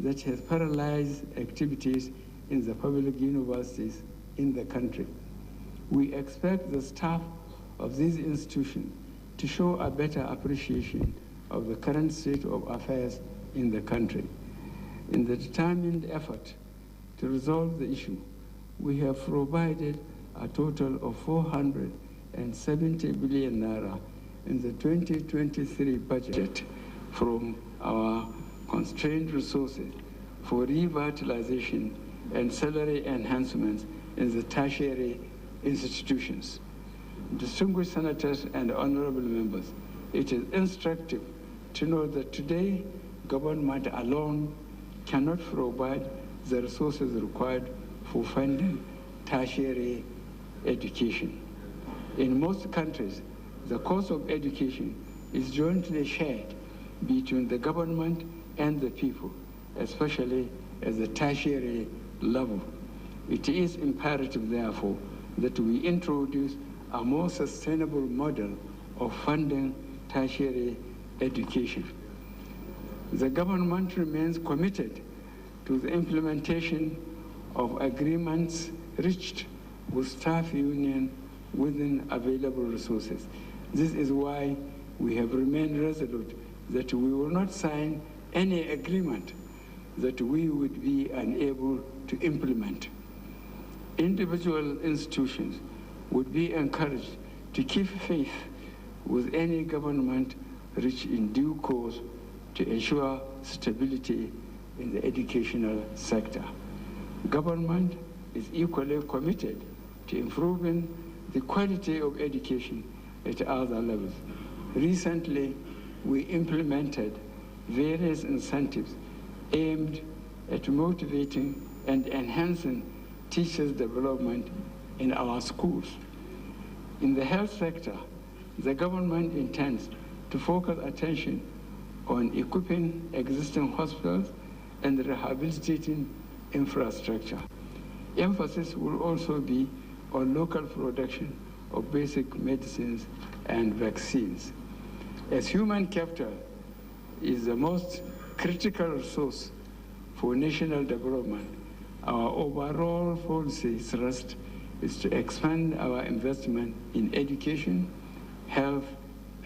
that has paralyzed activities in the public universities in the country. We expect the staff of these institutions to show a better appreciation of the current state of affairs in the country. In the determined effort to resolve the issue, we have provided a total of 470 billion naira in the 2023 budget from our constrained resources for revitalization and salary enhancements in the tertiary institutions. Distinguished senators and honorable members, it is instructive to know that today government alone cannot provide the resources required for funding tertiary education. In most countries, the cost of education is jointly shared between the government and the people, especially at the tertiary level. It is imperative, therefore, that we introduce a more sustainable model of funding tertiary education. The government remains committed to the implementation of agreements reached with staff union within available resources. This is why we have remained resolute that we will not sign any agreement that we would be unable to implement. Individual institutions would be encouraged to keep faith with any government reached in due course to ensure stability in the educational sector. Government is equally committed to improving the quality of education at other levels. Recently, we implemented various incentives aimed at motivating and enhancing teachers' development in our schools. In the health sector, the government intends to focus attention on equipping existing hospitals and rehabilitating infrastructure. Emphasis will also be on local production of basic medicines and vaccines. As human capital is the most critical resource for national development, our overall policy thrust is to expand our investment in education, health,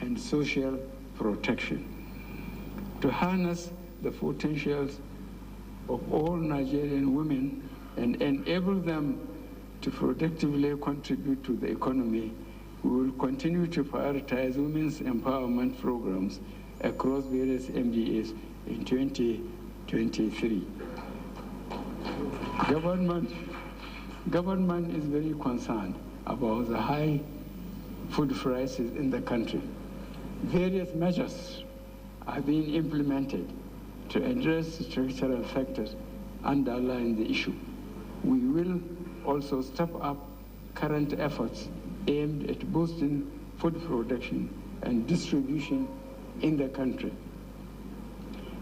and social protection. To harness the potentials of all Nigerian women and enable them to productively contribute to the economy, we will continue to prioritize women's empowerment programs across various MDAs in 2023. Government is very concerned about the high food prices in the country. Various measures are being implemented to address structural factors underlying the issue. We will also step up current efforts aimed at boosting food production and distribution in the country.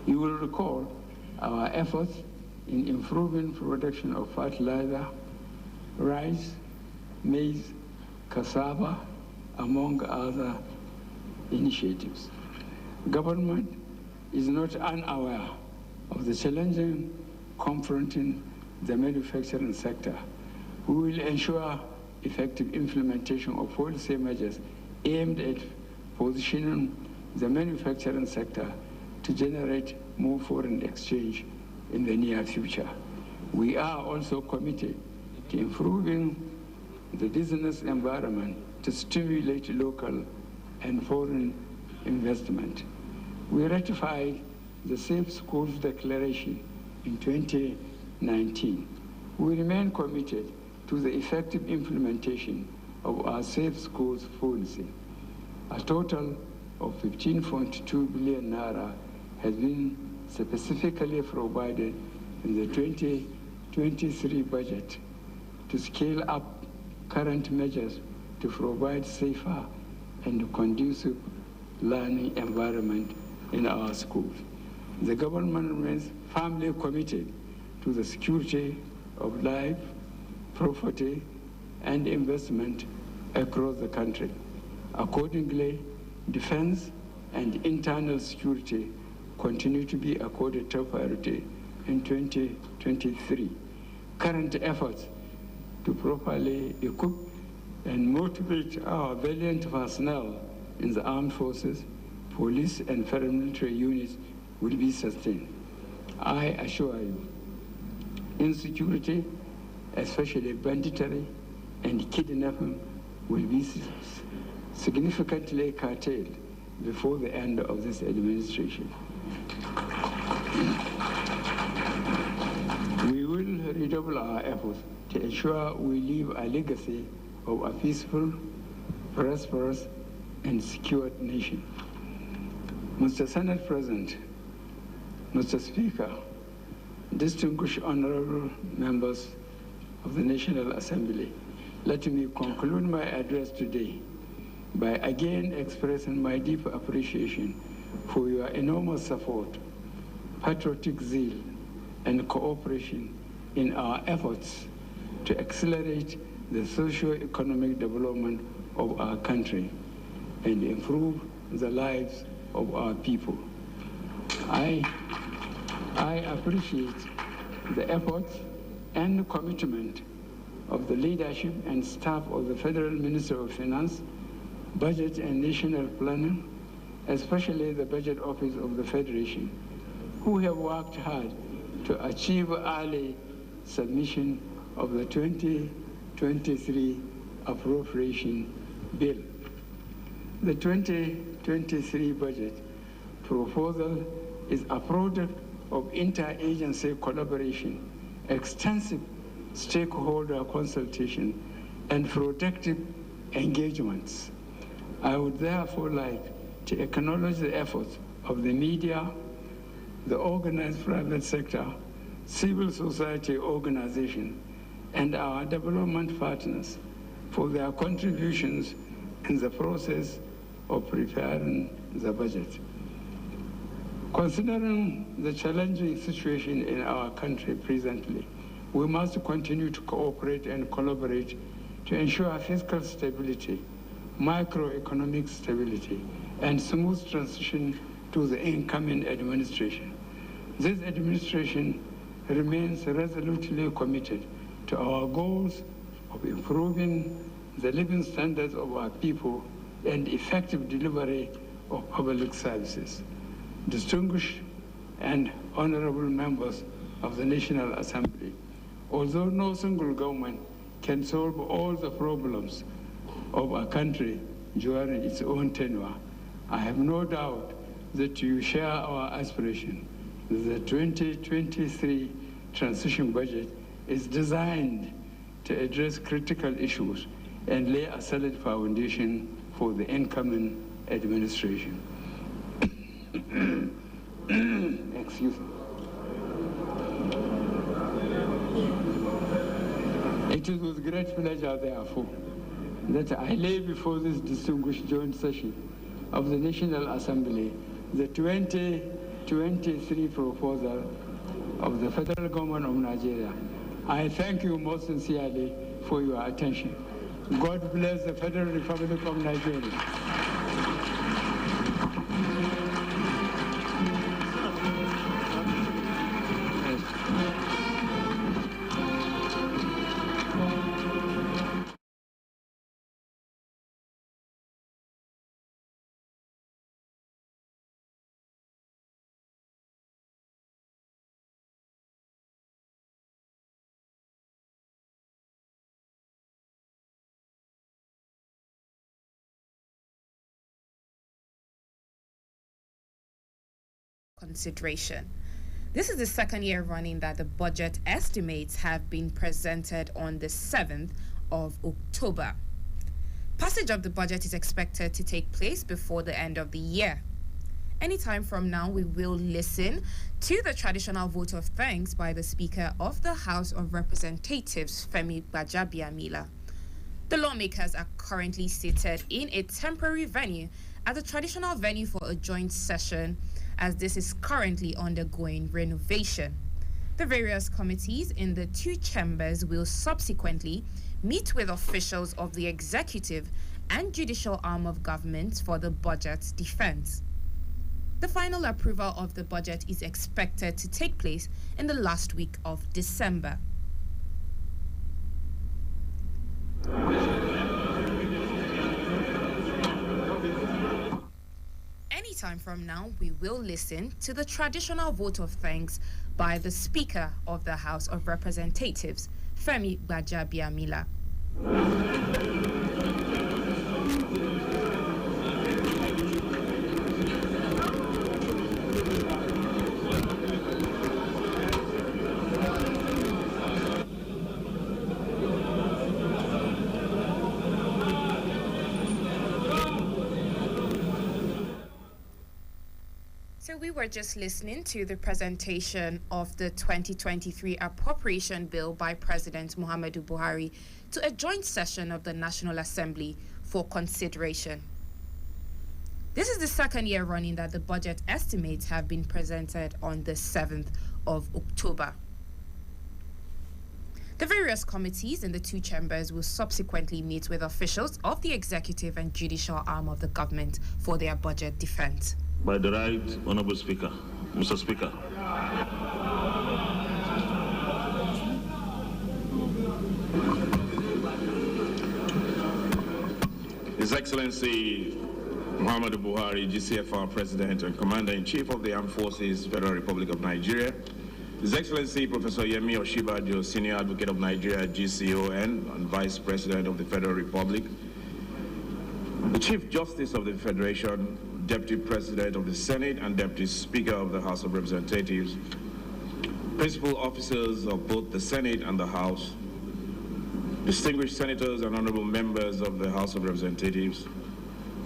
You will recall our efforts in improving production of fertilizer, rice, maize, cassava, among other initiatives. Government is not unaware of the challenges confronting the manufacturing sector. We will ensure effective implementation of policy measures aimed at positioning the manufacturing sector to generate more foreign exchange in the near future. We are also committed to improving the business environment to stimulate local and foreign investment. We ratified the Safe Schools Declaration in 2019. We remain committed to the effective implementation of our Safe Schools policy. A total of 15.2 billion naira has been specifically provided in the 2023 budget to scale up current measures to provide safer and conducive learning environment in our schools. The government remains firmly committed to the security of life, property, and investment across the country. Accordingly, defense and internal security continue to be accorded top priority in 2023. Current efforts to properly equip and motivate our valiant personnel in the armed forces, police, and paramilitary units will be sustained. I assure you, insecurity, especially banditry and kidnapping, will be significantly curtailed before the end of this administration. We will redouble our efforts to ensure we leave a legacy of a peaceful, prosperous, and secured nation. Mr. Senate President, Mr. Speaker, distinguished honorable members of the National Assembly, let me conclude my address today by again expressing my deep appreciation for your enormous support, patriotic zeal, and cooperation in our efforts to accelerate the socio-economic development of our country and improve the lives of our people. I appreciate the efforts and commitment of the leadership and staff of the Federal Ministry of Finance, Budget and National Planning, especially the Budget Office of the Federation, who have worked hard to achieve early submission of the 2023 appropriation bill. The 2023 budget proposal is a product of interagency collaboration, extensive stakeholder consultation, and productive engagements. I would therefore like to acknowledge the efforts of the media, the organized private sector, civil society organizations, and our development partners for their contributions in the process of preparing the budget. Considering the challenging situation in our country presently, we must continue to cooperate and collaborate to ensure fiscal stability, macroeconomic stability, and smooth transition to the incoming administration. This administration remains resolutely committed to our goals of improving the living standards of our people and effective delivery of public services. Distinguished and honorable members of the National Assembly, although no single government can solve all the problems of a country during its own tenure, I have no doubt that you share our aspiration that the 2023 transition budget is designed to address critical issues and lay a solid foundation for the incoming administration. Excuse me. It is with great pleasure, therefore, that I lay before this distinguished joint session of the National Assembly the 2023 proposal of the Federal Government of Nigeria. I thank you most sincerely for your attention. God bless the Federal Republic of Nigeria. Consideration. This is the second year running that the budget estimates have been presented on the 7th of October. Passage of the budget is expected to take place before the end of the year. Anytime from now, we will listen to the traditional vote of thanks by the Speaker of the House of Representatives, Femi Gbajabiamila. The lawmakers are currently seated in a temporary venue at the traditional venue for a joint session, as this is currently undergoing renovation. The various committees in the two chambers will subsequently meet with officials of the executive and judicial arm of government for the budget defense. The final approval of the budget is expected to take place in the last week of December. Anytime from now, we will listen to the traditional vote of thanks by the Speaker of the House of Representatives, Femi Gbajabiamila. So we were just listening to the presentation of the 2023 appropriation bill by President Muhammadu Buhari to a joint session of the National Assembly for consideration. This is the second year running that the budget estimates have been presented on the 7th of October. The various committees in the two chambers will subsequently meet with officials of the executive and judicial arm of the government for their budget defense. By the right, Honorable Speaker. Mr. Speaker. His Excellency Muhammadu Buhari, GCFR President and Commander-in-Chief of the Armed Forces, Federal Republic of Nigeria, His Excellency Professor Yemi Osinbajo, Senior Advocate of Nigeria, GCON, and Vice President of the Federal Republic, the Chief Justice of the Federation, Deputy President of the Senate and Deputy Speaker of the House of Representatives, principal officers of both the Senate and the House, distinguished senators and honorable members of the House of Representatives,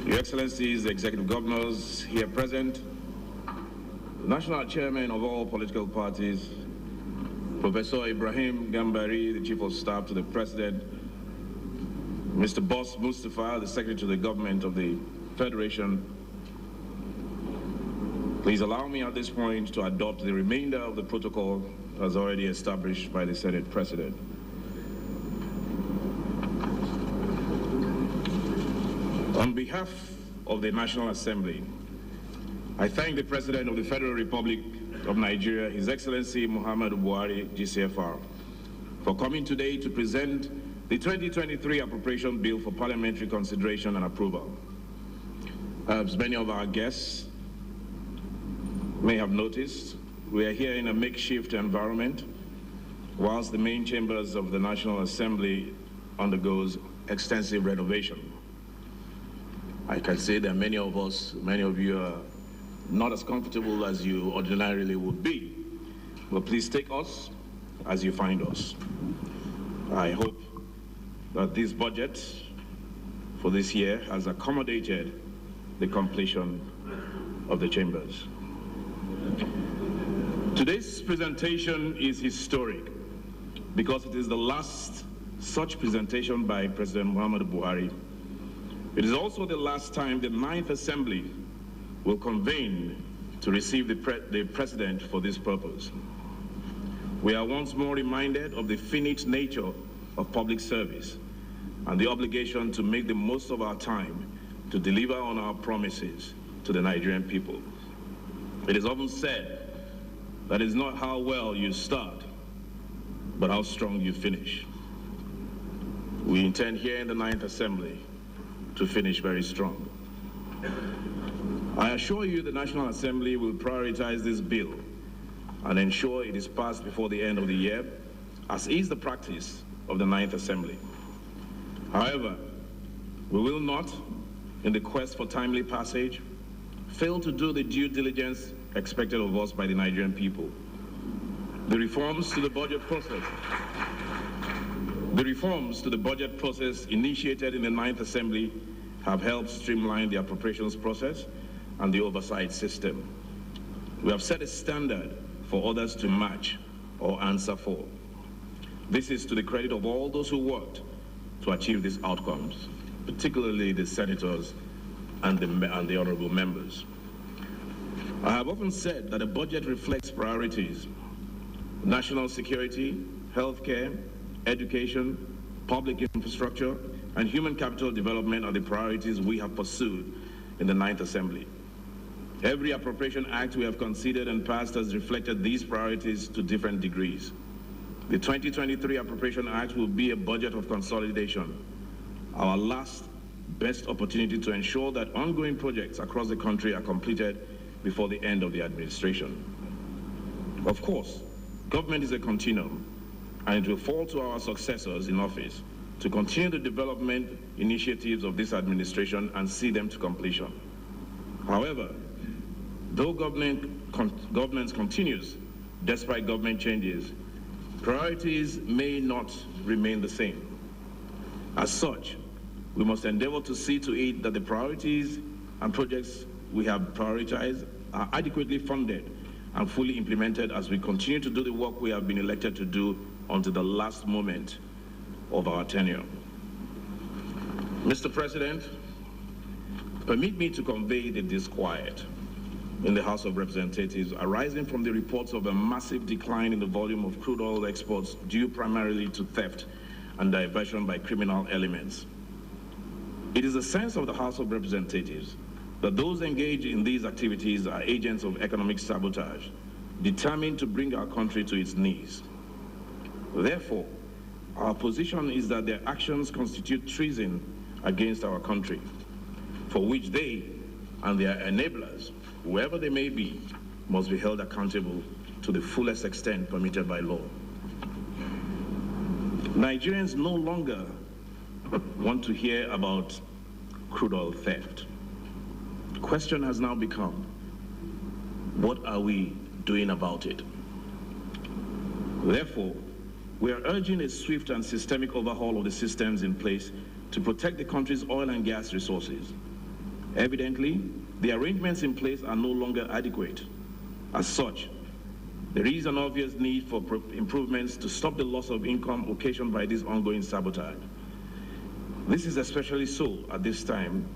Your Excellencies, the Executive Governors here present, the National Chairman of all political parties, Professor Ibrahim Gambari, the Chief of Staff to the President, Mr. Boss Mustafa, the Secretary to the Government of the Federation. Please allow me at this point to adopt the remainder of the protocol as already established by the Senate President. On behalf of the National Assembly, I thank the President of the Federal Republic of Nigeria, His Excellency Muhammadu Buhari, GCFR, for coming today to present the 2023 Appropriation Bill for parliamentary consideration and approval. As many of our guests may have noticed, we are here in a makeshift environment whilst the main chambers of the National Assembly undergoes extensive renovation. I can say that many of you are not as comfortable as you ordinarily would be, but please take us as you find us. I hope that this budget for this year has accommodated the completion of the chambers. Today's presentation is historic because it is the last such presentation by President Muhammadu Buhari. It is also the last time the 9th Assembly will convene to receive the President for this purpose. We are once more reminded of the finite nature of public service and the obligation to make the most of our time to deliver on our promises to the Nigerian people. It is often said that it's not how well you start, but how strong you finish. We intend here in the 9th Assembly to finish very strong. I assure you the National Assembly will prioritize this bill and ensure it is passed before the end of the year, as is the practice of the 9th Assembly. However, we will not, in the quest for timely passage, fail to do the due diligence expected of us by the Nigerian people. The reforms to the budget process initiated in the 9th Assembly have helped streamline the appropriations process and the oversight system. We have set a standard for others to match or answer for. This is to the credit of all those who worked to achieve these outcomes, particularly the senators and the honorable members. I have often said that a budget reflects priorities. National security, healthcare, education, public infrastructure, and human capital development are the priorities we have pursued in the 9th Assembly. Every appropriation act we have considered and passed has reflected these priorities to different degrees. The 2023 Appropriation Act will be a budget of consolidation, our last best opportunity to ensure that ongoing projects across the country are completed before the end of the administration. Of course, government is a continuum, and it will fall to our successors in office to continue the development initiatives of this administration and see them to completion. However, though governance continues despite government changes, priorities may not remain the same. As such, we must endeavor to see to it that the priorities and projects we have prioritized are adequately funded and fully implemented as we continue to do the work we have been elected to do until the last moment of our tenure. Mr. President, permit me to convey the disquiet in the House of Representatives arising from the reports of a massive decline in the volume of crude oil exports due primarily to theft and diversion by criminal elements. It is a sense of the House of Representatives that those engaged in these activities are agents of economic sabotage, determined to bring our country to its knees. Therefore, our position is that their actions constitute treason against our country, for which they and their enablers, whoever they may be, must be held accountable to the fullest extent permitted by law. Nigerians no longer want to hear about crude oil theft. The question has now become, what are we doing about it? Therefore, we are urging a swift and systemic overhaul of the systems in place to protect the country's oil and gas resources. Evidently, the arrangements in place are no longer adequate. As such, there is an obvious need for improvements to stop the loss of income occasioned by this ongoing sabotage. This is especially so at this time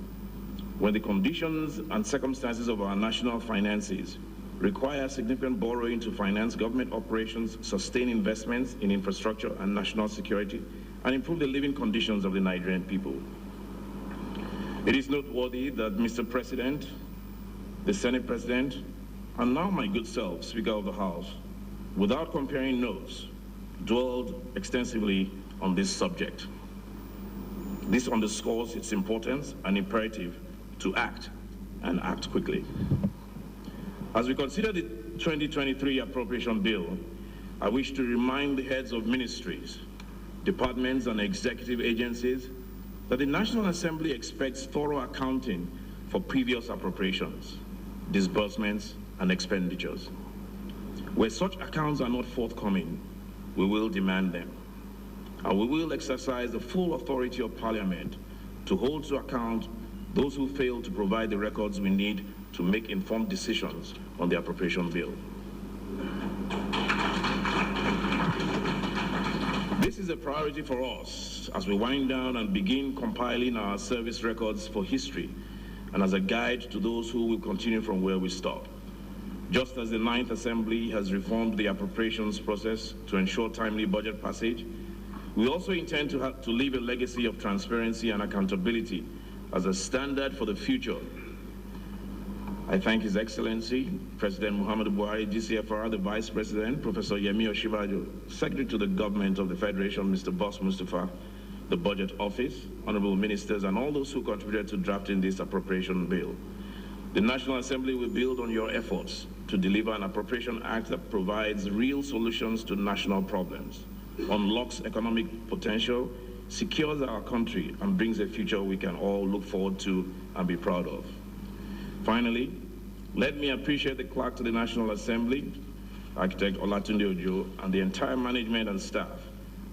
when the conditions and circumstances of our national finances require significant borrowing to finance government operations, sustain investments in infrastructure and national security, and improve the living conditions of the Nigerian people. It is noteworthy that Mr. President, the Senate President, and now my good self, Speaker of the House, without comparing notes, dwelled extensively on this subject. This underscores its importance and imperative to act, and act quickly. As we consider the 2023 appropriation bill, I wish to remind the heads of ministries, departments, and executive agencies that the National Assembly expects thorough accounting for previous appropriations, disbursements, and expenditures. Where such accounts are not forthcoming, we will demand them, and we will exercise the full authority of Parliament to hold to account those who fail to provide the records we need to make informed decisions on the appropriation bill. This is a priority for us as we wind down and begin compiling our service records for history and as a guide to those who will continue from where we stop. Just as the Ninth Assembly has reformed the appropriations process to ensure timely budget passage, we also intend to leave a legacy of transparency and accountability as a standard for the future. I thank His Excellency, President Muhammadu Buhari, GCFR, the Vice President, Professor Yemi Osinbajo, Secretary to the Government of the Federation, Mr. Boss Mustafa, the Budget Office, Honorable Ministers, and all those who contributed to drafting this appropriation bill. The National Assembly will build on your efforts to deliver an appropriation act that provides real solutions to national problems, unlocks economic potential, secures our country, and brings a future we can all look forward to and be proud of. Finally, let me appreciate the clerk to the National Assembly, Architect Olatunde Ojo, and the entire management and staff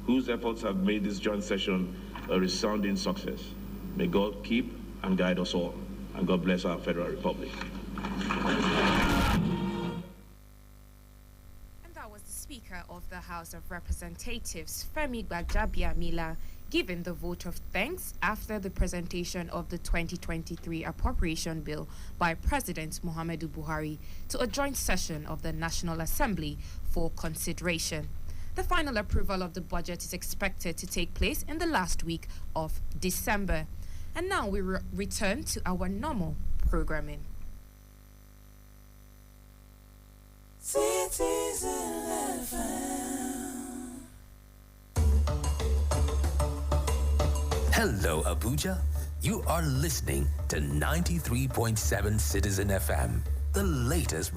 whose efforts have made this joint session a resounding success. May God keep and guide us all, and God bless our Federal Republic. Speaker of the House of Representatives, Femi Gbajabiamila, giving the vote of thanks after the presentation of the 2023 appropriation bill by President Muhammadu Buhari to a joint session of the National Assembly for consideration. The final approval of the budget is expected to take place in the last week of December. And now we return to our normal programming. Citizen FM. Hello, Abuja. You are listening to 93.7 Citizen FM, the latest